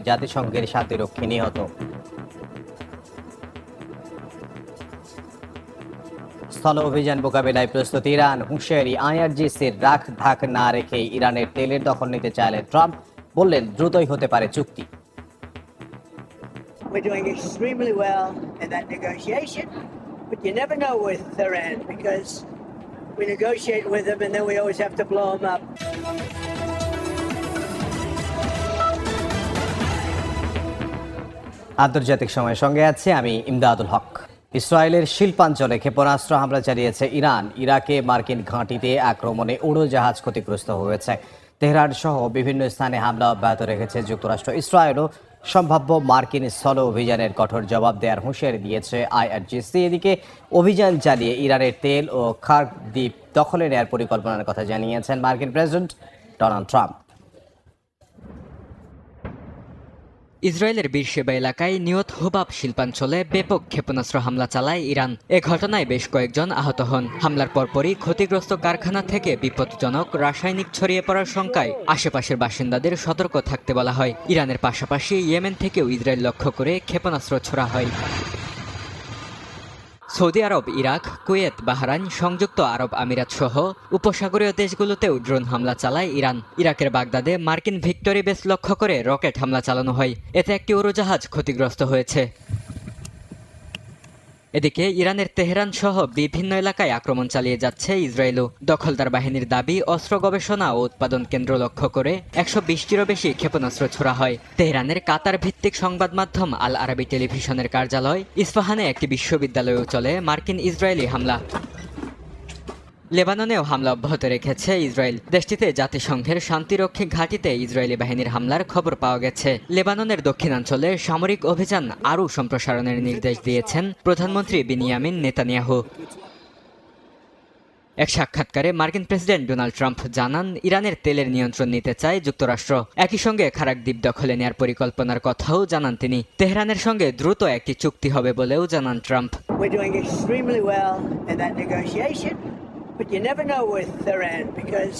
জাতিসংঘের শান্তিরক্ষী নিহত। স্থল অভিযান মোকাবিলায় প্রস্তুত ইরান, হুঁশিয়ারি আইআরজিসির রাখ ঢাক না রেখে ইরানের তেলের দখল নিতে চাইলেন ট্রাম্প, বললেন দ্রুতই হতে পারে চুক্তি। We're doing extremely well in that negotiation, but you never know with Iran because we negotiate with them and then we always have to blow them up. আন্তর্জাতিক সময়ের সঙ্গে আছে আমি ইমদাদুল হক। ইসরায়েলের শিল্পাঞ্চলে ক্ষেপণাস্ত্র হামলা চালিয়েছে ইরান। ইরাকে মার্কিন ঘাঁটিতে আক্রমণে উড়োজাহাজ ক্ষতিগ্রস্ত হয়েছে। তেহরান সহ বিভিন্ন স্থানে হামলা অব্যাহত রেখেছে যুক্তরাষ্ট্র। ইসরায়েলও সম্ভাব্য মার্কিন স্থল অভিযানের কঠোর জবাব দেওয়ার হুঁশিয়ারি দিয়েছে আইআরজিসি। এদিকে অভিযান চালিয়ে ইরানের তেল ও খার্ক দ্বীপ দখলে নেওয়ার পরিকল্পনার কথা জানিয়েছেন মার্কিন প্রেসিডেন্ট ডোনাল্ড ট্রাম্প। ইসরায়েলের বীরশেবা এলাকায় নিয়ত হুবাব শিল্পাঞ্চলে ব্যাপক ক্ষেপণাস্ত্র হামলা চালায় ইরান। এ ঘটনায় বেশ কয়েকজন আহত হন। হামলার পরপরই ক্ষতিগ্রস্ত কারখানা থেকে বিপজ্জনক রাসায়নিক ছড়িয়ে পড়ার শঙ্কায় আশেপাশের বাসিন্দাদের সতর্ক থাকতে বলা হয়। ইরানের পাশাপাশি ইয়েমেন থেকেও ইসরায়েল লক্ষ্য করে ক্ষেপণাস্ত্র ছোড়া হয়। সৌদি আরব, ইরাক, কুয়েত, বাহরাইন, সংযুক্ত আরব আমিরাত সহ উপসাগরীয় দেশগুলোতেও ড্রোন হামলা চালায় ইরান। ইরাকের বাগদাদে মার্কিন ভিক্টোরি বেস লক্ষ্য করে রকেট হামলা চালানো হয়। এতে একটি উড়োজাহাজ ক্ষতিগ্রস্ত হয়েছে। এদিকে ইরানের তেহরান সহ বিভিন্ন এলাকায় আক্রমণ চালিয়ে যাচ্ছে ইসরায়েলও। দখলদার বাহিনীর দাবি, অস্ত্র গবেষণা ও উৎপাদন কেন্দ্র লক্ষ্য করে ১২০টিরও বেশি ক্ষেপণাস্ত্র ছোড়া হয়। তেহরানের কাতার ভিত্তিক সংবাদ মাধ্যম আল আরাবি টেলিভিশনের কার্যালয় ইস্পাহানে একটি বিশ্ববিদ্যালয়েও চলে মার্কিন ইসরায়েলি হামলা। লেবাননেও হামলা অব্যাহত রেখেছে ইসরায়েল। দেশটিতে জাতিসংঘের শান্তিরক্ষী ঘাঁটিতে ইসরায়েলি বাহিনীর হামলার খবর পাওয়া গেছে। লেবাননের দক্ষিণাঞ্চলে সামরিক অভিযান আরও সম্প্রসারণের নির্দেশ দিয়েছেন প্রধানমন্ত্রী বিনিয়ামিন নেতানিয়াহু। এক সাক্ষাৎকারে মার্কিন প্রেসিডেন্ট ডোনাল্ড ট্রাম্প জানান, ইরানের তেলের নিয়ন্ত্রণ নিতে চায় যুক্তরাষ্ট্র। একই সঙ্গে খারাক দ্বীপ দখলে নেয়ার পরিকল্পনার কথাও জানান তিনি। তেহরানের সঙ্গে দ্রুত একটি চুক্তি হবে বলেও জানান Trump. We're doing extremely well in that negotiation, but you never know with Iran because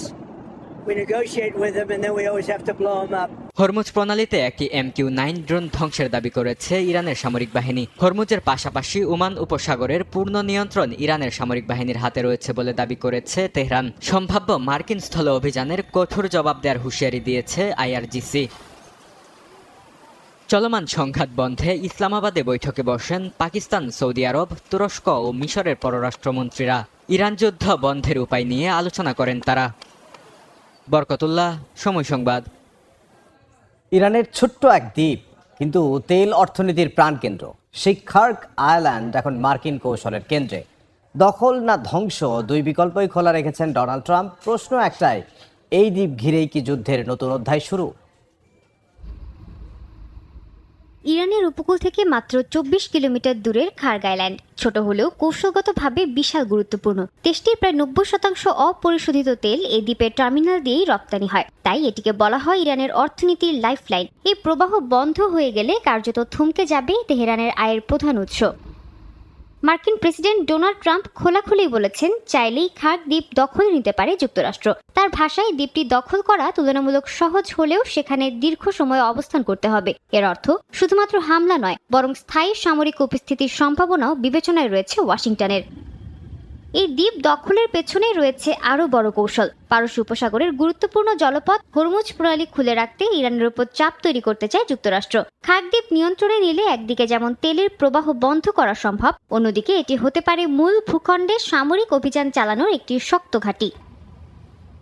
we negotiate with them and then we always have to blow them up. Hormuz প্রণালীতে একটি MQ-9 ড্রোন ধ্বংসের দাবি করেছে ইরানের সামরিক বাহিনী। হরমুজের পাশাপাশি Oman উপসাগরের পূর্ণ নিয়ন্ত্রণ ইরানের সামরিক বাহিনীর হাতে রয়েছে বলে দাবি করেছে তেহরান। সম্ভাব্য মার্কিন স্থল অভিযানের কঠোর জবাব দেওয়ার হুঁশিয়ারি দিয়েছে আইআরজিসি। চলমান সংঘাত বন্ধে ইসলামাবাদে বৈঠকে বসেন পাকিস্তান, সৌদি আরব, তুরস্ক ও মিশরের পররাষ্ট্রমন্ত্রীরা। ইরান যুদ্ধ বন্ধের উপায় নিয়ে আলোচনা করেন তারা। বরকতুল্লাহ, সময় সংবাদ। ইরানের ছোট্ট এক দ্বীপ, কিন্তু তেল অর্থনীতির প্রাণকেন্দ্র। সেই খার্ক আইল্যান্ড এখন মার্কিন কৌশলের কেন্দ্রে। দখল না ধ্বংস, দুই বিকল্পই খোলা রেখেছেন ডোনাল্ড ট্রাম্প। প্রশ্ন একটাই, এই দ্বীপ ঘিরেই কি যুদ্ধের নতুন অধ্যায় শুরু? ইরানের উপকূল থেকে মাত্র ২৪ কিলোমিটার দূরের খার্গ আইল্যান্ড ছোট হলেও কৌশলগতভাবে বিশাল গুরুত্বপূর্ণ। দেশটির প্রায় ৯০% অপরিশোধিত তেল এই দ্বীপের টার্মিনাল দিয়েই রপ্তানি হয়। তাই এটিকে বলা হয় ইরানের অর্থনীতির লাইফলাইন। এই প্রবাহ বন্ধ হয়ে গেলে কার্যত থমকে যাবে তেহরানের আয়ের প্রধান উৎস। মার্কিন প্রেসিডেন্ট ডোনাল্ড ট্রাম্প খোলাখুলি বলেছেন, চাইলেই খার্গ দ্বীপ দখলে নিতে পারে যুক্তরাষ্ট্র। তার ভাষায়, দ্বীপটি দখল করা তুলনামূলক সহজ হলেও সেখানে দীর্ঘ সময় অবস্থান করতে হবে। এর অর্থ শুধুমাত্র হামলা নয়, বরং স্থায়ী সামরিক উপস্থিতির সম্ভাবনাও বিবেচনায় রয়েছে ওয়াশিংটনের। এই দ্বীপ দখলের পেছনে রয়েছে আরও বড় কৌশল। পারস্য উপসাগরের গুরুত্বপূর্ণ জলপথ হরমুজ প্রণালী খুলে রাখতে ইরানের উপর চাপ তৈরি করতে চায় যুক্তরাষ্ট্র। খার্গ দ্বীপ নিয়ন্ত্রণে নিলে একদিকে যেমন তেলের প্রবাহ বন্ধ করা সম্ভব, অন্যদিকে এটি হতে পারে মূল ভূখণ্ডে সামরিক অভিযান চালানোর একটি শক্ত ঘাঁটি।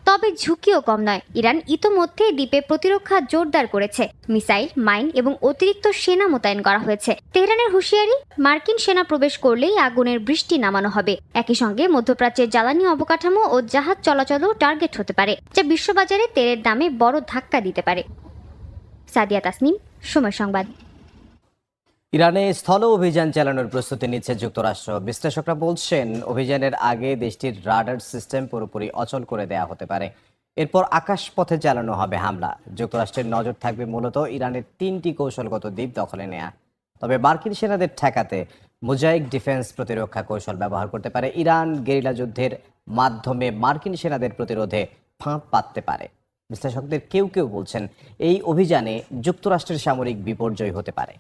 তবে ঝুঁকিও কম নয়। ইরান ইতোমধ্যে দ্বীপে প্রতিরক্ষা জোরদার করেছে। মিসাইল, মাইন এবং অতিরিক্ত সেনা মোতায়েন করা হয়েছে। তেহরানের হুঁশিয়ারি, মার্কিন সেনা প্রবেশ করলেই আগুনের বৃষ্টি নামানো হবে। একই সঙ্গে মধ্যপ্রাচ্যের জ্বালানি অবকাঠামো ও জাহাজ চলাচলও টার্গেট হতে পারে, যা বিশ্ববাজারে তেলের দামে বড় ধাক্কা দিতে পারে। সাদিয়া তাসনিম, সময় সংবাদ। ইরানে স্থল অভিযান চালানোর প্রস্তুতি নিচ্ছে যুক্তরাষ্ট্র। বিশ্লেষকরা বলছেন, অভিযানের আগে দেশটির রাডার সিস্টেম পুরোপুরি অচল করে দেয়া হতে পারে। এরপর আকাশপথে চালানো হবে হামলা। যুক্তরাষ্ট্রের নজর থাকবে মূলত ইরানের 3টি কৌশলগত দ্বীপ দখলে নেয়া। তবে মার্কিন সেনাদের ঠেকাতে মোজাইক ডিফেন্স প্রতিরক্ষা কৌশল ব্যবহার করতে পারে ইরান। গেরিলা যুদ্ধের মাধ্যমে মার্কিন সেনাদের প্রতিরোধে ফাঁদ পাততে পারে। বিশ্লেষকদের কেউ কেউ বলছেন এই অভিযানে যুক্তরাষ্ট্রের সামরিক বিপর্যয় হতে পারে।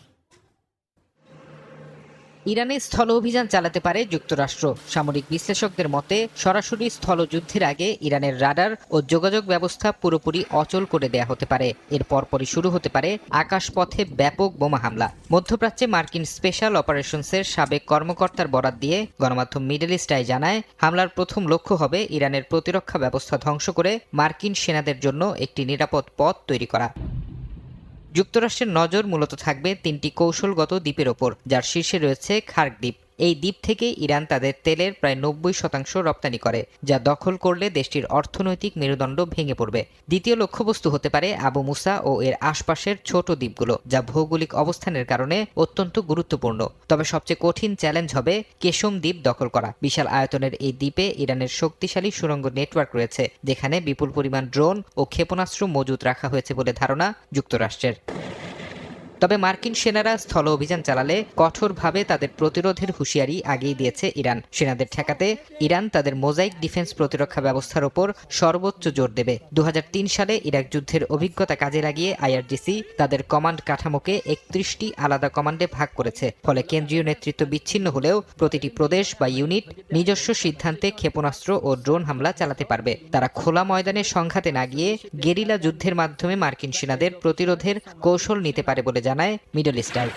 ইরানে স্থল অভিযান চালাতে পারে যুক্তরাষ্ট্র। সামরিক বিশ্লেষকদের মতে সরাসরি স্থলযুদ্ধের আগে ইরানের রাডার ও যোগাযোগ ব্যবস্থা পুরোপুরি অচল করে দেয়া হতে পারে। এর পরপরই শুরু হতে পারে আকাশপথে ব্যাপক বোমা হামলা। মধ্যপ্রাচ্যে মার্কিন স্পেশাল অপারেশনসের সাবেক কর্মকর্তার বরাত দিয়ে গণমাধ্যম মিডল ইস্ট আই জানায়, হামলার প্রথম লক্ষ্য হবে ইরানের প্রতিরক্ষা ব্যবস্থা ধ্বংস করে মার্কিন সেনাদের জন্য একটি নিরাপদ পথ তৈরি করা। যুক্তরাষ্ট্রের নজর মূলত থাকবে 3টি কৌশলগত দ্বীপের ওপর, যার শীর্ষে রয়েছে খার্ক দ্বীপ। এই দ্বীপ থেকে ইরান তাদের তেলের প্রায় 90% রপ্তানি করে, যা দখল করলে দেশটির অর্থনৈতিক মেরুদণ্ড ভেঙে পড়বে। দ্বিতীয় লক্ষ্যবস্তু হতে পারে আবু মুসা ও এর আশপাশের ছোট দ্বীপগুলো, যা ভৌগোলিক অবস্থানের কারণে অত্যন্ত গুরুত্বপূর্ণ। তবে সবচেয়ে কঠিন চ্যালেঞ্জ হবে কেশম দ্বীপ দখল করা। বিশাল আয়তনের এই দ্বীপে ইরানের শক্তিশালী সুড়ঙ্গ নেটওয়ার্ক রয়েছে, যেখানে বিপুল পরিমাণ ড্রোন ও ক্ষেপণাস্ত্র মজুত রাখা হয়েছে বলে ধারণা যুক্তরাষ্ট্রের। তবে মার্কিন সেনারা স্থল অভিযান চালালে কঠোরভাবে তাদের প্রতিরোধের হুঁশিয়ারি আগেই দিয়েছে ইরান। সেনাদের ঠেকাতে ইরান তাদের মোজাইক ডিফেন্স প্রতিরক্ষা ব্যবস্থার ওপর সর্বোচ্চ জোর দেবে। 2003 সালে ইরাক যুদ্ধের অভিজ্ঞতা কাজে লাগিয়ে আইআরজিসি তাদের কমান্ড কাঠামোকে 31টি আলাদা কমান্ডে ভাগ করেছে। ফলে কেন্দ্রীয় নেতৃত্ব বিচ্ছিন্ন হলেও প্রতিটি প্রদেশ বা ইউনিট নিজস্ব সিদ্ধান্তে ক্ষেপণাস্ত্র ও ড্রোন হামলা চালাতে পারবে। তারা খোলা ময়দানে সংঘাতে না গিয়ে গেরিলা যুদ্ধের মাধ্যমে মার্কিন সেনাদের প্রতিরোধের কৌশল নিতে পারে বলে জানায় মিডল ইস্ট আই।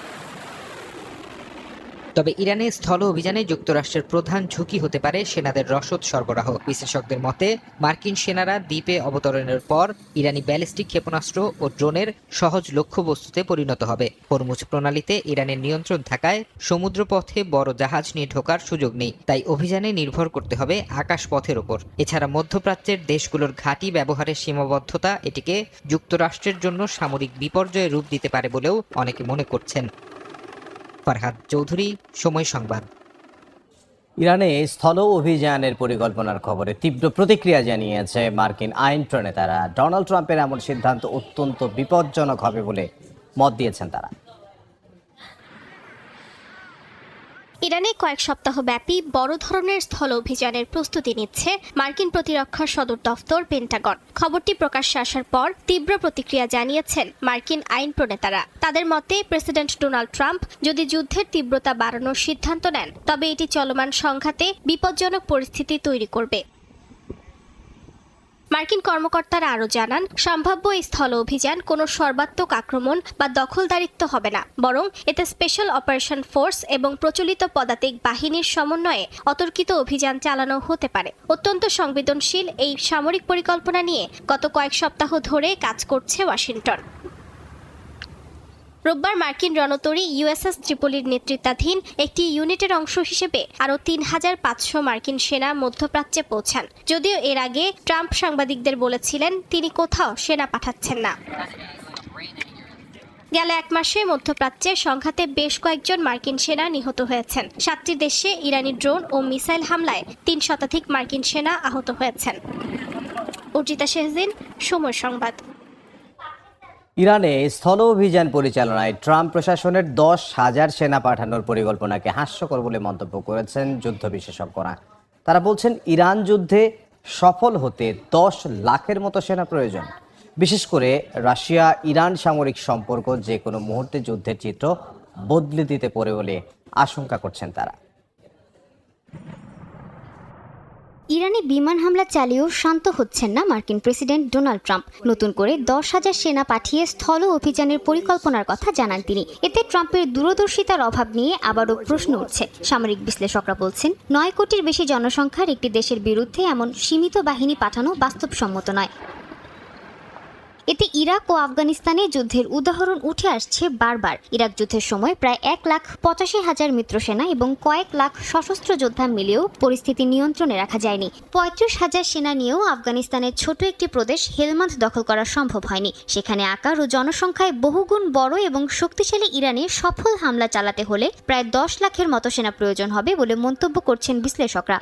তবে ইরানের স্থল অভিযানে যুক্তরাষ্ট্রের প্রধান ঝুঁকি হতে পারে সেনাদের রসদ সরবরাহ। বিশ্লেষকদের মতে মার্কিন সেনারা দ্বীপে অবতরণের পর ইরানি ব্যালিস্টিক ক্ষেপণাস্ত্র ও ড্রোনের সহজ লক্ষ্যবস্তুতে পরিণত হবে। হরমুজ প্রণালীতে ইরানের নিয়ন্ত্রণ থাকায় সমুদ্রপথে বড় জাহাজ নিয়ে ঢোকার সুযোগ নেই, তাই অভিযানে নির্ভর করতে হবে আকাশপথের ওপর। এছাড়া মধ্যপ্রাচ্যের দেশগুলোর ঘাঁটি ব্যবহারের সীমাবদ্ধতা এটিকে যুক্তরাষ্ট্রের জন্য সামরিক বিপর্যয়ের রূপ দিতে পারে বলেও অনেকে মনে করছেন। ফারহাদ চৌধুরী, সময় সংবাদ। ইরানে স্থল অভিযানের পরিকল্পনার খবরে তীব্র প্রতিক্রিয়া জানিয়েছে মার্কিন আইন প্রণেতারা। ডোনাল্ড ট্রাম্পের এমন সিদ্ধান্ত অত্যন্ত বিপজ্জনক হবে বলে মত দিয়েছেন তারা। ইরানে কয়েক সপ্তাহ ব্যাপী বড় ধরনের স্থল অভিযানের প্রস্তুতি নিচ্ছে মার্কিন প্রতিরক্ষা সদর দফতর পেন্টাগন। খবরটি প্রকাশ্যে আসার পর তীব্র প্রতিক্রিয়া জানিয়েছেন মার্কিন আইন প্রণেতারা। তাদের মতে প্রেসিডেন্ট ডোনাল্ড ট্রাম্প যদি যুদ্ধের তীব্রতা বাড়ানোর সিদ্ধান্ত নেন, তবে এটি চলমান সংঘাতে বিপজ্জনক পরিস্থিতি তৈরি করবে। মার্কিন কর্মকর্তারা আরও জানান, সম্ভাব্য এই স্থল অভিযান কোনো সর্বাত্মক আক্রমণ বা দখলদারিত্ব হবে না, বরং এতে স্পেশাল অপারেশন ফোর্স এবং প্রচলিত পদাতিক বাহিনীর সমন্বয়ে অতর্কিত অভিযান চালানো হতে পারে। অত্যন্ত সংবেদনশীল এই সামরিক পরিকল্পনা নিয়ে গত কয়েক সপ্তাহ ধরে কাজ করছে ওয়াশিংটন। রোববার মার্কিন রণতরী ইউএসএস ত্রিপলির নেতৃত্বাধীন একটি ইউনিটের অংশ হিসেবে আরও ৩৫০০ মার্কিন সেনা মধ্যপ্রাচ্যে পৌঁছান। যদিও এর আগে ট্রাম্প সাংবাদিকদের বলেছিলেন তিনি কোথাও সেনা পাঠাচ্ছেন না। গেল এক মাসে মধ্যপ্রাচ্যে সংঘাতে বেশ কয়েকজন মার্কিন সেনা নিহত হয়েছেন। 7টি দেশে ইরানি ড্রোন ও মিসাইল হামলায় ৩ শতাধিক মার্কিন সেনা আহত হয়েছেন। অর্জিতা শেহজিন, সময় সংবাদ। ইরানে স্থল অভিযান পরিচালনায় ট্রাম্প প্রশাসনের 10,000 সেনা পাঠানোর পরিকল্পনাকে হাস্যকর বলে মন্তব্য করেছেন যুদ্ধ বিশেষজ্ঞরা। তারা বলছেন ইরান যুদ্ধে সফল হতে 10 লাখের মতো সেনা প্রয়োজন। বিশেষ করে রাশিয়া ইরান সামরিক সম্পর্ক যে কোনো মুহূর্তে যুদ্ধের চিত্র বদলে দিতে পারে বলে আশঙ্কা করছেন তারা। ইরানে বিমান হামলা চালিয়েও শান্ত হচ্ছেন না মার্কিন প্রেসিডেন্ট ডোনাল্ড ট্রাম্প। নতুন করে 10,000 সেনা পাঠিয়ে স্থল অভিযানের পরিকল্পনার কথা জানান তিনি। এতে ট্রাম্পের দূরদর্শিতার অভাব নিয়ে আবারও প্রশ্ন উঠছে। সামরিক বিশ্লেষকরা বলছেন 9 কোটির বেশি জনসংখ্যার একটি দেশের বিরুদ্ধে এমন সীমিত বাহিনী পাঠানো বাস্তবসম্মত নয়। এতে ইরাক ও আফগানিস্তানে যুদ্ধের উদাহরণ উঠে আসছে বারবার। ইরাক যুদ্ধের সময় প্রায় 1,85,000 মিত্রসেনা এবং কয়েক লাখ সশস্ত্র যোদ্ধা মিলেও পরিস্থিতি নিয়ন্ত্রণে রাখা যায়নি। 35,000 সেনা নিয়েও আফগানিস্তানের ছোট একটি প্রদেশ হেলমান্দ দখল করা সম্ভব হয়নি। সেখানে আকার ও জনসংখ্যায় বহুগুণ বড় এবং শক্তিশালী ইরানে সফল হামলা চালাতে হলে প্রায় 10 লাখের মতো সেনা প্রয়োজন হবে বলে মন্তব্য করছেন বিশ্লেষকরা।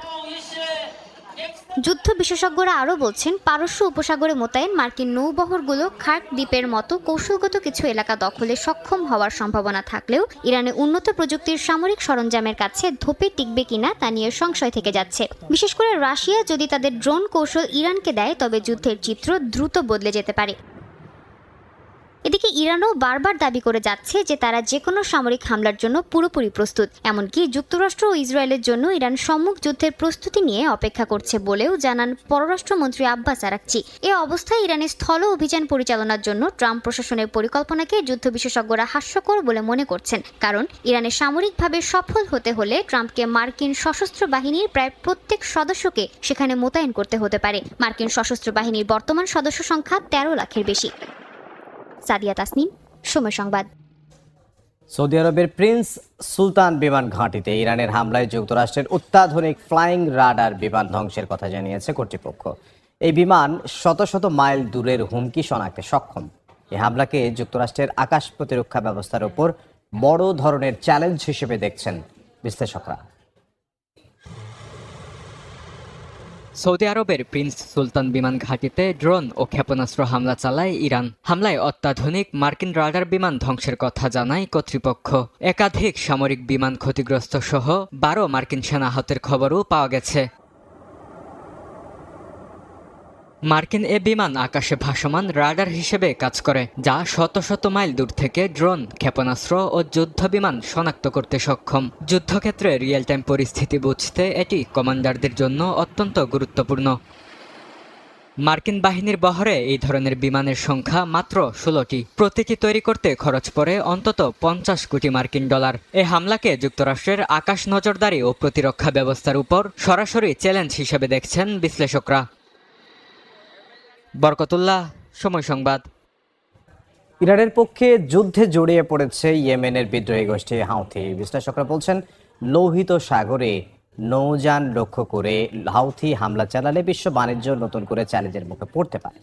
যুদ্ধ বিশেষজ্ঞরা আরও বলছেন, পারস্য উপসাগরে মোতায়েন মার্কিন নৌবহরগুলো খার্ক দ্বীপের মতো কৌশলগত কিছু এলাকা দখলে সক্ষম হওয়ার সম্ভাবনা থাকলেও ইরানের উন্নত প্রযুক্তির সামরিক সরঞ্জামের কাছে ধোপে টিকবে কিনা তা নিয়ে সংশয় থেকে যাচ্ছে। বিশেষ করে রাশিয়া যদি তাদের ড্রোন কৌশল ইরানকে দেয়, তবে যুদ্ধের চিত্র দ্রুত বদলে যেতে পারে। এদিকে ইরানও বারবার দাবি করে যাচ্ছে যে তারা যে কোনো সামরিক হামলার জন্য পুরোপুরি প্রস্তুত। এমনকি যুক্তরাষ্ট্র ও ইসরায়েলের জন্য ইরান সম্মুখ যুদ্ধের প্রস্তুতি নিয়ে অপেক্ষা করছে বলেও জানান পররাষ্ট্রমন্ত্রী আব্বাস আরাকচি। এ অবস্থায় ইরানের স্থল অভিযান পরিচালনার জন্য ট্রাম্প প্রশাসনের পরিকল্পনাকে যুদ্ধ বিশেষজ্ঞরা হাস্যকর বলে মনে করছেন। কারণ ইরানের সামরিকভাবে সফল হতে হলে ট্রাম্পকে মার্কিন সশস্ত্র বাহিনীর প্রায় প্রত্যেক সদস্যকে সেখানে মোতায়েন করতে হতে পারে। মার্কিন সশস্ত্র বাহিনীর বর্তমান সদস্য সংখ্যা 13 লাখের বেশি। সাদিয়া তাসনিম, সময় সংবাদ। সৌদি আরবের প্রিন্স সুলতান বিমান ঘাঁটিতে ইরানের হামলায় যুক্তরাষ্ট্রের অত্যাধুনিক ফ্লাইং রাডার বিমান ধ্বংসের কথা জানিয়েছে কর্তৃপক্ষ। এই বিমান শত শত মাইল দূরের হুমকি শনাক্তে সক্ষম। এই হামলাকে যুক্তরাষ্ট্রের আকাশ প্রতিরক্ষা ব্যবস্থার উপর বড় ধরনের চ্যালেঞ্জ হিসেবে দেখছেন বিশ্লেষকরা। সৌদি আরবের প্রিন্স সুলতান বিমান ঘাঁটিতে ড্রোন ও ক্ষেপণাস্ত্র হামলা চালায় ইরান। হামলায় অত্যাধুনিক মার্কিন রাডার বিমান ধ্বংসের কথা জানায় কর্তৃপক্ষ। একাধিক সামরিক বিমান ক্ষতিগ্রস্ত সহ 12 মার্কিন সেনা আহতের খবরও পাওয়া গেছে। মার্কিন এ বিমান আকাশে ভাসমান রাডার হিসেবে কাজ করে, যা শত শত মাইল দূর থেকে ড্রোন, ক্ষেপণাস্ত্র ও যুদ্ধ বিমান শনাক্ত করতে সক্ষম। যুদ্ধক্ষেত্রে রিয়েল টাইম পরিস্থিতি বুঝতে এটি কমান্ডারদের জন্য অত্যন্ত গুরুত্বপূর্ণ। মার্কিন বাহিনীর বহরে এই ধরনের বিমানের সংখ্যা মাত্র 16টি। প্রতিটি তৈরি করতে খরচ পড়ে অন্তত 50 কোটি মার্কিন ডলার। এ হামলাকে যুক্তরাষ্ট্রের আকাশ নজরদারি ও প্রতিরক্ষা ব্যবস্থার উপর সরাসরি চ্যালেঞ্জ হিসেবে দেখছেন বিশ্লেষকরা। বরকতুল্লাহ, সময় সংবাদ। ইরানের পক্ষে যুদ্ধে জড়িয়ে পড়েছে ইয়েমেনের বিদ্রোহী গোষ্ঠী হাউথি। বিশ্লেষকরা বলছেন, লোহিত সাগরে নৌযান লক্ষ্য করে হাউথি হামলা চালালে বিশ্ব বাণিজ্য নতুন করে চ্যালেঞ্জের মুখে পড়তে পারে।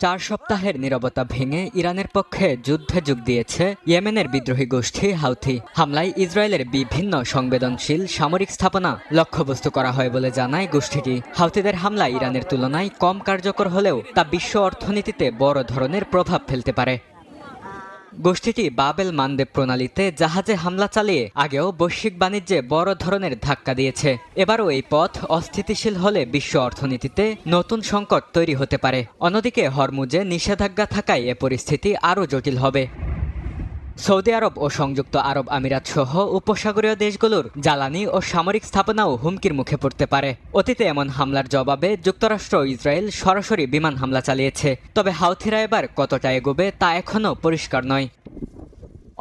4 সপ্তাহের নীরবতা ভেঙে ইরানের পক্ষে যুদ্ধে যোগ দিয়েছে ইয়েমেনের বিদ্রোহী গোষ্ঠী হাউথি। হামলায় ইসরায়েলের বিভিন্ন সংবেদনশীল সামরিক স্থাপনা লক্ষ্যবস্তু করা হয় বলে জানায় গোষ্ঠীটি। হাউথিদের হামলা ইরানের তুলনায় কম কার্যকর হলেও তা বিশ্ব অর্থনীতিতে বড় ধরনের প্রভাব ফেলতে পারে। গোষ্ঠীটি বাবেল মানদেব প্রণালীতে জাহাজে হামলা চালিয়ে আগেও বৈশ্বিক বাণিজ্যে বড় ধরনের ধাক্কা দিয়েছে। এবারও এই পথ অস্থিতিশীল হলে বিশ্ব অর্থনীতিতে নতুন সংকট তৈরি হতে পারে। অন্যদিকে হরমুজে নিষেধাজ্ঞা থাকায় এ পরিস্থিতি আরও জটিল হবে। সৌদি আরব ও সংযুক্ত আরব আমিরাত সহ উপসাগরীয় দেশগুলোর জ্বালানি ও সামরিক স্থাপনাও হুমকির মুখে পড়তে পারে। অতীতে এমন হামলার জবাবে যুক্তরাষ্ট্র ও ইসরায়েল সরাসরি বিমান হামলা চালিয়েছে। তবে হাউথিরা এবার কতটা এগোবে তা এখনও পরিষ্কার নয়।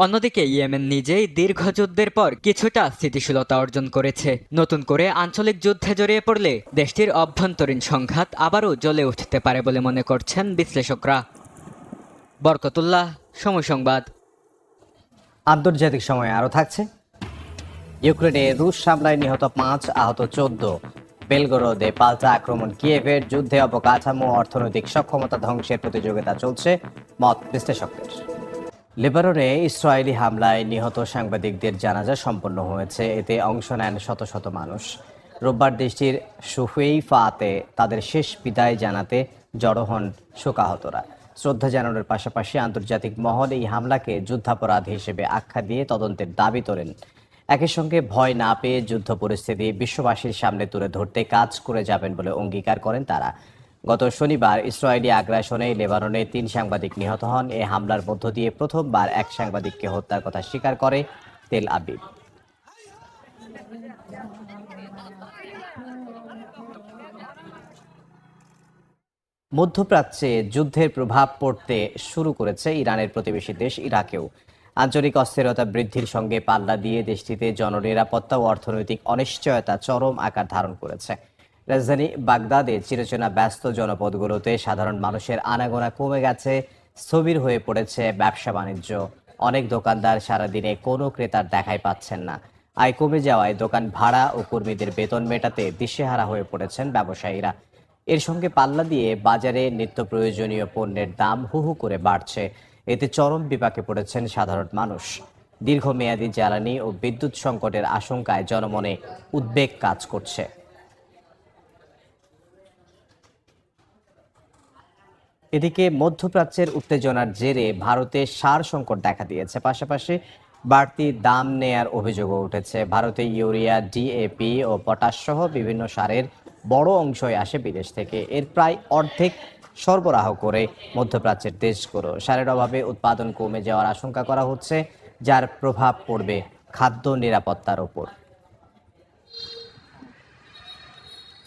অন্যদিকে ইয়েমেন নিজেই দীর্ঘ যুদ্ধের পর কিছুটা স্থিতিশীলতা অর্জন করেছে। নতুন করে আঞ্চলিক যুদ্ধে জড়িয়ে পড়লে দেশটির অভ্যন্তরীণ সংঘাত আবারও জ্বলে উঠতে পারে বলে মনে করছেন বিশ্লেষকরা। বরকতুল্লাহ, সময় সংবাদ। আন্তর্জাতিক সময় আরও থাকছে। ইউক্রেনে রুশ হামলায় নিহত 5, আহত 14। বেলগরোদে পাল্টা আক্রমণ। কিয়েভের যুদ্ধে অবকাঠামো অর্থনৈতিক সক্ষমতা ধ্বংসের প্রতিযোগিতা চলছে, মত বিশ্লেষকদের। লেবাননে ইসরায়েলি হামলায় নিহত সাংবাদিকদের জানাজা সম্পন্ন হয়েছে। এতে অংশ নেন শত শত মানুষ। রোববার দেশটির সুফেইফাতে তাদের শেষ বিদায় জানাতে জড়ো হন শোকাহতরা। শ্রদ্ধা জানানোর পাশাপাশি আন্তর্জাতিক মহল এই হামলাকে যুদ্ধাপরাধ হিসেবে আখ্যা দিয়ে তদন্তের দাবি তোলেন। একই সঙ্গে ভয় না পেয়ে যুদ্ধ পরিস্থিতি বিশ্ববাসীর সামনে তুলে ধরতে কাজ করে যাবেন বলে অঙ্গীকার করেন তারা। গত শনিবার ইসরায়েলি আগ্রাসনে লেবাননে 3 সাংবাদিক নিহত হন। এই হামলার মধ্য দিয়ে প্রথমবার এক সাংবাদিককে হত্যার কথা স্বীকার করে তেল আবিব। মধ্যপ্রাচ্যে যুদ্ধের প্রভাব পড়তে শুরু করেছে ইরানের প্রতিবেশী দেশ ইরাকেও। আঞ্চলিক অস্থিরতা বৃদ্ধির সঙ্গে পাল্লা দিয়ে দেশটিতে জননিরাপত্তা ও অর্থনৈতিক অনিশ্চয়তা চরম আকার ধারণ করেছে। রাজধানী বাগদাদে চিরচেনা ব্যস্ত জনপদগুলোতে সাধারণ মানুষের আনাগোনা কমে গেছে। স্থবির হয়ে পড়েছে ব্যবসা বাণিজ্য। অনেক দোকানদার সারাদিনে কোনো ক্রেতার দেখাই পাচ্ছেন না। আয় কমে যাওয়ায় দোকান ভাড়া ও কর্মীদের বেতন মেটাতে দিশেহারা হয়ে পড়েছেন ব্যবসায়ীরা। এর সঙ্গে পাল্লা দিয়ে বাজারে নিত্য প্রয়োজনীয় পণ্যের দাম হু হু করে বাড়ছে। এতে চরম বিপাকে পড়েছেন সাধারণ মানুষ। দীর্ঘমেয়াদী জ্বালানি ও বিদ্যুৎ সংকটের আশঙ্কায় জনমনে উদ্বেগ কাজ করছে। এদিকে মধ্যপ্রাচ্যের উত্তেজনার জেরে ভারতে সার সংকট দেখা দিয়েছে, পাশাপাশি বাড়তি দাম নেয়ার অভিযোগও উঠেছে। ভারতে ইউরিয়া, ডিএপি ও পটাশ সহ বিভিন্ন সারের বড় অংশই আসে বিদেশ থেকে। এর প্রায় অর্ধেক সরবরাহ করে মধ্যপ্রাচ্যের দেশগুলো। সারের অভাবে উৎপাদন কমে যাওয়ার আশঙ্কা করা হচ্ছে, যার প্রভাব পড়বে খাদ্য নিরাপত্তার ওপর।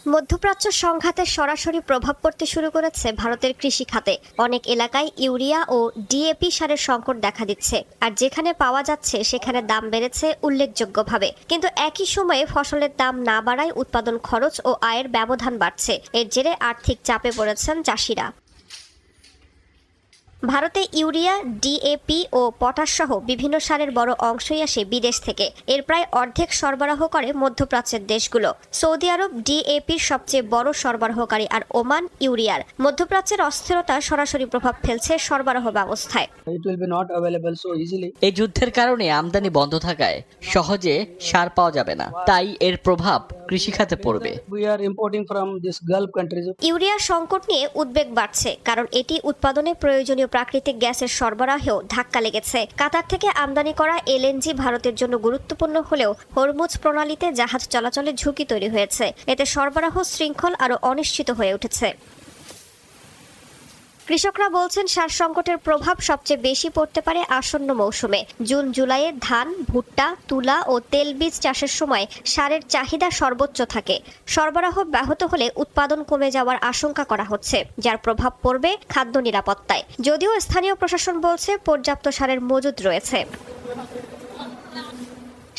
মধ্যপ্রাচ্য সংঘাতের সরাসরি প্রভাব পড়তে শুরু করেছে ভারতের কৃষি খাতে। অনেক এলাকায় ইউরিয়া ও ডিএপি সারের সংকট দেখা দিচ্ছে, আর যেখানে পাওয়া যাচ্ছে সেখানে দাম বেড়েছে উল্লেখযোগ্যভাবে। কিন্তু একই সময়ে ফসলের দাম না বাড়ায় উৎপাদন খরচ ও আয়ের ব্যবধান বাড়ছে। এর জেরে আর্থিক চাপে পড়েছেন চাষিরা। ভারতে ইউরিয়া, ডিএপি ও পটাশ সহ বিভিন্ন সারের বড় অংশই আসে বিদেশ থেকে। এর প্রায় অর্ধেক সরবরাহ করে মধ্যপ্রাচ্যের দেশগুলো। সৌদি আরব ডিএপির সবচেয়ে বড় সরবরাহকারী, আর ওমান ইউরিয়ার। মধ্যপ্রাচ্যের অস্থিরতা সরাসরি প্রভাব ফেলছে সরবরাহ ব্যবস্থায়। এই যুদ্ধের কারণে আমদানি বন্ধ থাকায় সহজে সার পাওয়া যাবে না, তাই এর প্রভাব কৃষিখাতে পড়বে। ইউরিয়া সংকট নিয়ে উদ্বেগ বাড়ছে, কারণ এটি উৎপাদনে প্রয়োজনীয় প্রাকৃতিক গ্যাসের সরবরাহেও ধাক্কা লেগেছে। কাতার থেকে আমদানি করা এলএনজি ভারতের জন্য গুরুত্বপূর্ণ হলেও হরমুজ প্রণালীতে জাহাজ চলাচলের ঝুঁকি তৈরি হয়েছে। এতে সরবরাহ শৃঙ্খল আরও অনিশ্চিত হয়ে উঠেছে। কৃষকরা বলছেন সার সংকটের প্রভাব সবচেয়ে বেশি পড়তে পারে আসন্ন মৌসুমে। জুন জুলাইয়ে ধান, ভুট্টা, তুলা ও তেলবীজ চাষের সময় সারের চাহিদা সর্বোচ্চ থাকে। সরবরাহ ব্যাহত হলে উৎপাদন কমে যাওয়ার আশঙ্কা করা হচ্ছে, যার প্রভাব পড়বে খাদ্য নিরাপত্তায়। যদিও স্থানীয় প্রশাসন বলছে পর্যাপ্ত সারের মজুদ রয়েছে।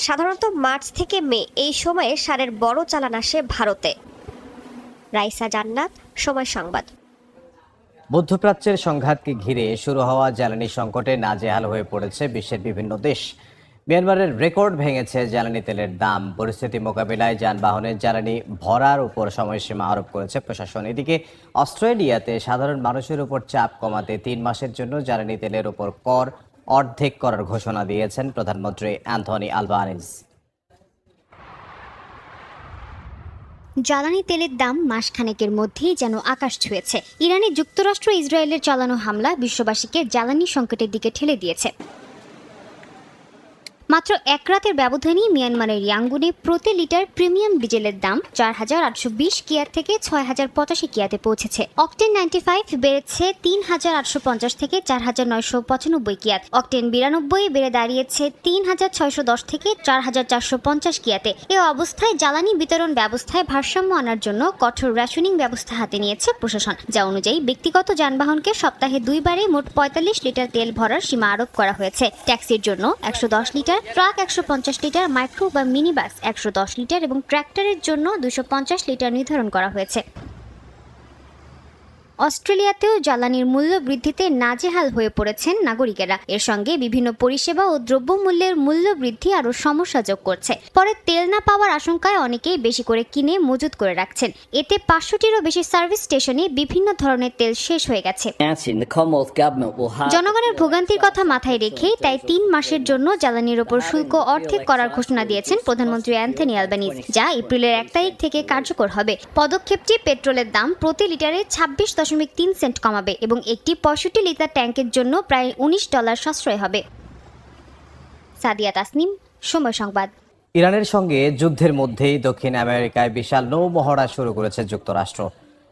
সাধারণত মার্চ থেকে মে এই সময়ে সারের বড় চালান আসে ভারতে। রাইসা জান্নাত, সময় সংবাদ। মধ্যপ্রাচ্যের সংঘাতকে ঘিরে শুরু হওয়া জ্বালানি সংকটে নাজেহাল হয়ে পড়েছে বিশ্বের বিভিন্ন দেশ। মিয়ানমারের রেকর্ড ভেঙেছে জ্বালানি তেলের দাম। পরিস্থিতি মোকাবিলায় যানবাহনের জ্বালানি ভরার উপর সময়সীমা আরোপ করেছে প্রশাসন। এদিকে অস্ট্রেলিয়াতে সাধারণ মানুষের উপর চাপ কমাতে 3 মাসের জন্য জ্বালানি তেলের উপর কর অর্ধেক করার ঘোষণা দিয়েছেন প্রধানমন্ত্রী অ্যান্থনি আলবানিজ। জ্বালানি তেলের দাম মাসখানেকের মধ্যেই যেন আকাশ ছুঁয়েছে। ইরানে যুক্তরাষ্ট্র ইসরায়েলের চালানো হামলা বিশ্ববাসীকে জ্বালানি সংকটের দিকে ঠেলে দিয়েছে। মাত্র এক রাতের ব্যবধানেই মিয়ানমারের ইয়াঙ্গুনে প্রতি লিটার প্রিমিয়াম ডিজেলের দাম 4,820 কিয়াত থেকে 6,085 কিয়াতে পৌঁছেছে। অকটেন 95 বেড়েছে 3,850 থেকে 4,995 কিয়াত। অকটেন 92 বেড়ে দাঁড়িয়েছে 3,610 থেকে 4,450 কিয়াতে। এ অবস্থায় জ্বালানি বিতরণ ব্যবস্থায় ভারসাম্য আনার জন্য কঠোর রেশনিং ব্যবস্থা হাতে নিয়েছে প্রশাসন, যা অনুযায়ী ব্যক্তিগত যানবাহনকে সপ্তাহে 2 বারে মোট 45 লিটার তেল ভরার সীমা আরোপ করা হয়েছে। ট্যাক্সির জন্য 110 লিটার, ট্রাক 150 লিটার, মাইক্রো বা মিনি বাস 110 লিটার এবং ট্র্যাক্টরের জন্য 250 লিটার নির্ধারণ করা হয়েছে। অস্ট্রেলিয়াতেও জ্বালানির মূল্য বৃদ্ধিতে নাজেহাল হয়ে পড়েছেন নাগরিকেরা। এর সঙ্গে বিভিন্ন পরিষেবা ও দ্রব্যমূল্যের মূল্য বৃদ্ধি আরও সমস্যা যোগ করছে। পরে তেল না পাওয়ার আশঙ্কায় অনেকেই বেশি করে কিনে মজুত করে রাখছেন। এতে 500টিরও বেশি সার্ভিস স্টেশনে বিভিন্ন ধরনের তেল শেষ হয়ে গেছে। জনগণের ভোগান্তির কথা মাথায় রেখেই তাই 3 মাসের জন্য জ্বালানির ওপর শুল্ক অর্ধেক করার ঘোষণা দিয়েছেন প্রধানমন্ত্রী অ্যান্থনি আলবানিজ, যা এপ্রিলের 1 তারিখ থেকে কার্যকর হবে। পদক্ষেপটি পেট্রোলের দাম প্রতি লিটারে 26.3 সেন্ট কমাবে এবং একটি 65 লিটার ট্যাঙ্কের জন্য প্রায় $19 সাশ্রয় হবে। সাদিয়া তাসনিম, সময় সংবাদ। ইরানের সঙ্গে যুদ্ধের মধ্যেই দক্ষিণ আমেরিকায় বিশাল নৌমহড়া শুরু করেছে যুক্তরাষ্ট্র।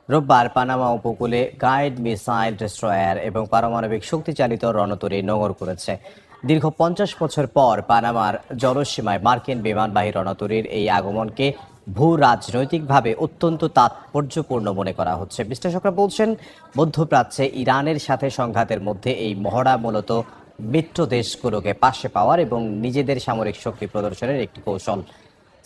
রোববার পানামা উপকূলে গাইড মিসাইল ডেস্ট্রয়ার এবং পারমাণবিক শক্তিচালিত রণতরী নোঙর করেছে। দীর্ঘ 50 বছর পর পানামার জলসীমায় মার্কিন বিমানবাহী রণতরীর এই আগমনকে ভূ রাজনৈতিকভাবে অত্যন্ত তাৎপর্যপূর্ণ মনে করা হচ্ছে। বিশ্লেষকরা বলছেন, মধ্যপ্রাচ্যে ইরানের সাথে সংঘাতের মধ্যে এই মহড়া মূলত মিত্র দেশগুলোকে পাশে পাওয়ার এবং নিজেদের সামরিক শক্তি প্রদর্শনের একটি কৌশল।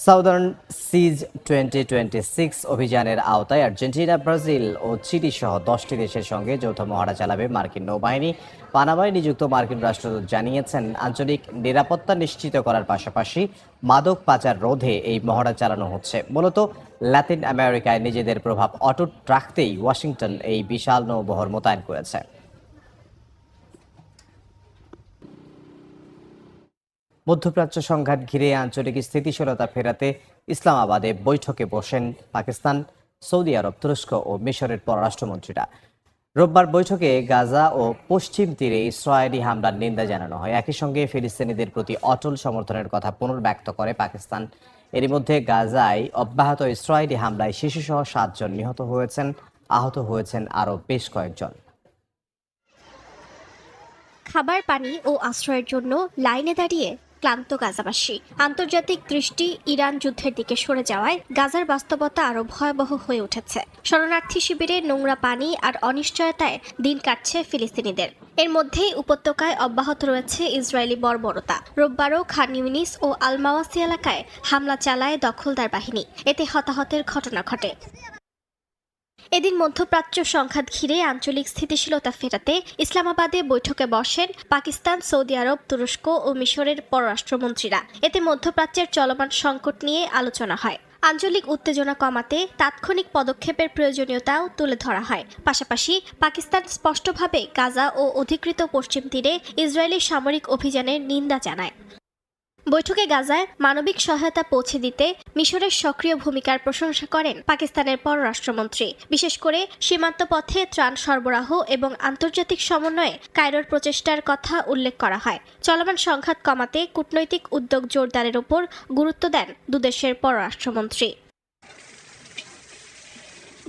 সাউদার্ন সিজ 2026 অভিযানের আওতায় আর্জেন্টিনা, ব্রাজিল ও চিলি সহ 10টি দেশের সঙ্গে যৌথ মহড়া চালাবে মার্কিন নৌবাহিনী। পানামায় নিযুক্ত মার্কিন রাষ্ট্রদূত জানিয়েছেন, আঞ্চলিক নিরাপত্তা নিশ্চিত করার পাশাপাশি মাদক পাচার রোধে এই মহড়া চালানো হচ্ছে। মূলত লাতিন আমেরিকায় নিজেদের প্রভাব অটুট রাখতেই ওয়াশিংটন এই বিশাল নৌবহর মোতায়েন করেছে। মধ্যপ্রাচ্য সংঘাত ঘিরে আঞ্চলিক স্থিতিশীলতা ফেরাতে ইসলামাবাদে বৈঠকে বসেন পাকিস্তান, সৌদি আরব, তুরস্ক ও মিশরের পররাষ্ট্রমন্ত্রীরা। রোববার বৈঠকে গাজা ও পশ্চিম তীরে ইসরায়েলি হামলার নিন্দা জানানো হয়। একই সঙ্গে ফিলিস্তিনিদের প্রতি অটল সমর্থনের কথা পুনর্ব্যক্ত করে পাকিস্তান। এরই মধ্যে গাজায় অব্যাহত ইসরায়েলি হামলায় শিশুসহ 7 জন নিহত হয়েছেন, আহত হয়েছেন আরও বেশ কয়েকজন। খাবার, পানি ও আশ্রয়ের জন্য লাইনে দাঁড়িয়ে ক্লান্ত গাজাবাসী। আন্তর্জাতিক দৃষ্টি ইরান যুদ্ধের দিকে সরে যাওয়ায় গাজার বাস্তবতা আরও ভয়াবহ হয়ে উঠেছে। শরণার্থী শিবিরে নোংরা পানি আর অনিশ্চয়তায় দিন কাটছে ফিলিস্তিনিদের। এর মধ্যেই উপত্যকায় অব্যাহত রয়েছে ইসরায়েলি বর্বরতা। রোববারও খান ইউনিস ও আল মাওয়াসি এলাকায় হামলা চালায় দখলদার বাহিনী। এতে হতাহতের ঘটনা ঘটে। এদিন মধ্যপ্রাচ্য সংঘাত ঘিরে আঞ্চলিক স্থিতিশীলতা ফেরাতে ইসলামাবাদে বৈঠকে বসেন পাকিস্তান, সৌদি আরব, তুরস্ক ও মিশরের পররাষ্ট্রমন্ত্রীরা। এতে মধ্যপ্রাচ্যের চলমান সংকট নিয়ে আলোচনা হয়। আঞ্চলিক উত্তেজনা কমাতে তাৎক্ষণিক পদক্ষেপের প্রয়োজনীয়তাও তুলে ধরা হয়। পাশাপাশি পাকিস্তান স্পষ্টভাবে গাজা ও অধিকৃত পশ্চিম তীরে ইসরায়েলি সামরিক অভিযানের নিন্দা জানায়। বৈঠকে গাজায় মানবিক সহায়তা পৌঁছে দিতে মিশরের সক্রিয় ভূমিকার প্রশংসা করেন পাকিস্তানের পররাষ্ট্রমন্ত্রী। বিশেষ করে সীমান্ত পথে ত্রাণ সরবরাহ এবং আন্তর্জাতিক সমন্বয়ে কায়রোর প্রচেষ্টার কথা উল্লেখ করা হয়। চলমান সংঘাত কমাতে কূটনৈতিক উদ্যোগ জোরদারের উপর গুরুত্ব দেন দুদেশের পররাষ্ট্রমন্ত্রী।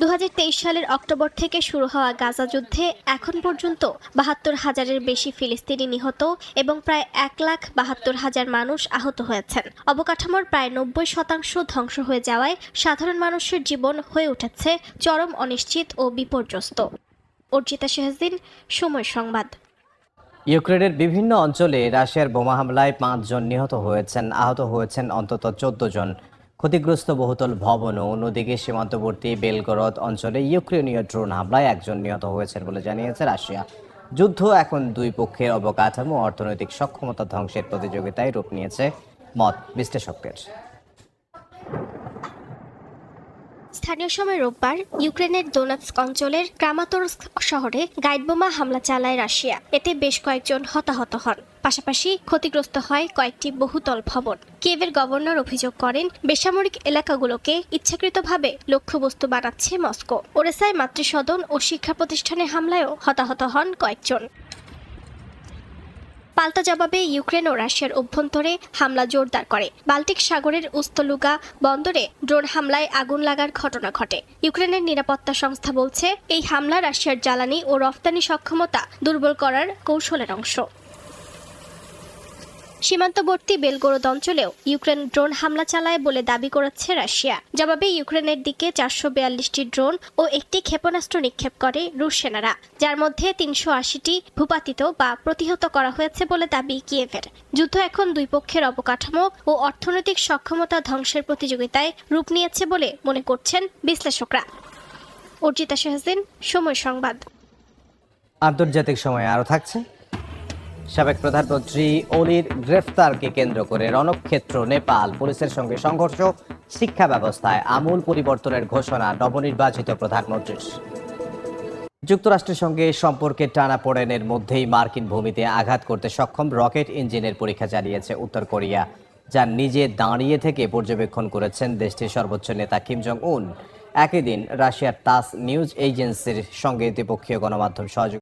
2023 সালের অক্টোবর থেকে শুরু হওয়া গাজা যুদ্ধে এখন পর্যন্ত 72,000-এর বেশি ফিলিস্তিনি নিহত এবং প্রায় 1,72,000 মানুষ আহত হয়েছেন। অবকাঠামোর প্রায় 90% ধ্বংস হয়ে যাওয়ায় সাধারণ মানুষের জীবন হয়ে উঠেছে চরম অনিশ্চিত ও বিপর্যস্ত। অর্জিতা শেহজিন, সময় সংবাদ। ইউক্রেনের বিভিন্ন অঞ্চলে রাশিয়ার বোমা হামলায় 5 জন নিহত হয়েছেন, আহত হয়েছেন অন্তত 14 জন। ক্ষতিগ্রস্ত বহুতল ভবন ও অন্যদিকে সীমান্তবর্তী বেলগরদ অঞ্চলে ইউক্রেনীয় ড্রোন হামলায় 1 জন নিহত হয়েছেন বলে জানিয়েছে রাশিয়া। যুদ্ধ এখন দুই পক্ষের অবকাঠামো ও অর্থনৈতিক সক্ষমতা ধ্বংসের প্রতিযোগিতায় রূপ নিয়েছে, মত বিশ্লেষকদের। স্থানীয় সময় রোববার ইউক্রেনের দোনেৎস্ক অঞ্চলের ক্রামাতোরস্ক শহরে গাইড বোমা হামলা চালায় রাশিয়া। এতে বেশ কয়েকজন হতাহত হন। পাশাপাশি ক্ষতিগ্রস্ত হয় কয়েকটি বহুতল ভবন। কিয়েভের গভর্নর অভিযোগ করেন, বেসামরিক এলাকাগুলোকে ইচ্ছাকৃতভাবে লক্ষ্যবস্তু বানাচ্ছে মস্কো। ওরেসায় মাতৃসদন ও শিক্ষা প্রতিষ্ঠানের হামলায়ও হতাহত হন কয়েকজন। পাল্টা জবাবে ইউক্রেন ও রাশিয়ার অভ্যন্তরে হামলা জোরদার করে। বাল্টিক সাগরের উস্তলুগা বন্দরে ড্রোন হামলায় আগুন লাগার ঘটনা ঘটে। ইউক্রেনের নিরাপত্তা সংস্থা বলছে, এই হামলা রাশিয়ার জ্বালানি ও রফতানি সক্ষমতা দুর্বল করার কৌশলের অংশ। সীমান্তবর্তী বেলগোরদ অঞ্চলেও ইউক্রেন ড্রোন হামলা চালায় বলে দাবি করেছে রাশিয়া। জবাবে ইউক্রেনের দিকে 442টি ড্রোন ও একটি ক্ষেপণাস্ত্র নিক্ষেপ করে রুশ সেনারা, যার মধ্যে 380টি ভূপাতিত বা প্রতিহত করা হয়েছে বলে দাবি কিয়েভের। যুদ্ধ এখন দুই পক্ষের অবকাঠামো ও অর্থনৈতিক সক্ষমতা ধ্বংসের প্রতিযোগিতায় রূপ নিয়েছে বলে মনে করছেন বিশ্লেষকরা। অর্জিতা শেহজিন, সময় সংবাদ। আন্তর্জাতিক সময় আরও থাকছে। সাবেক প্রধানমন্ত্রী ওলির গ্রেফতারকে কেন্দ্র করে রণক্ষেত্র নেপাল, পুলিশের সঙ্গে সংঘর্ষ, শিক্ষা ব্যবস্থায় আমূল পরিবর্তনের ঘোষণা নবনির্বাচিত প্রধানমন্ত্রীর। যুক্তরাষ্ট্রের সঙ্গে সম্পর্কের টানাপোড়েনের মধ্যেই মার্কিন ভূমিতে আঘাত করতে সক্ষম রকেট ইঞ্জিনের পরীক্ষা চালিয়েছে উত্তর কোরিয়া, যা নিজে দাঁড়িয়ে থেকে পর্যবেক্ষণ করেছেন দেশটির সর্বোচ্চ নেতা কিম জং উন। একই দিন রাশিয়ার তাস নিউজ এজেন্সির সঙ্গে দ্বিপক্ষীয় গণমাধ্যম সহযোগিতা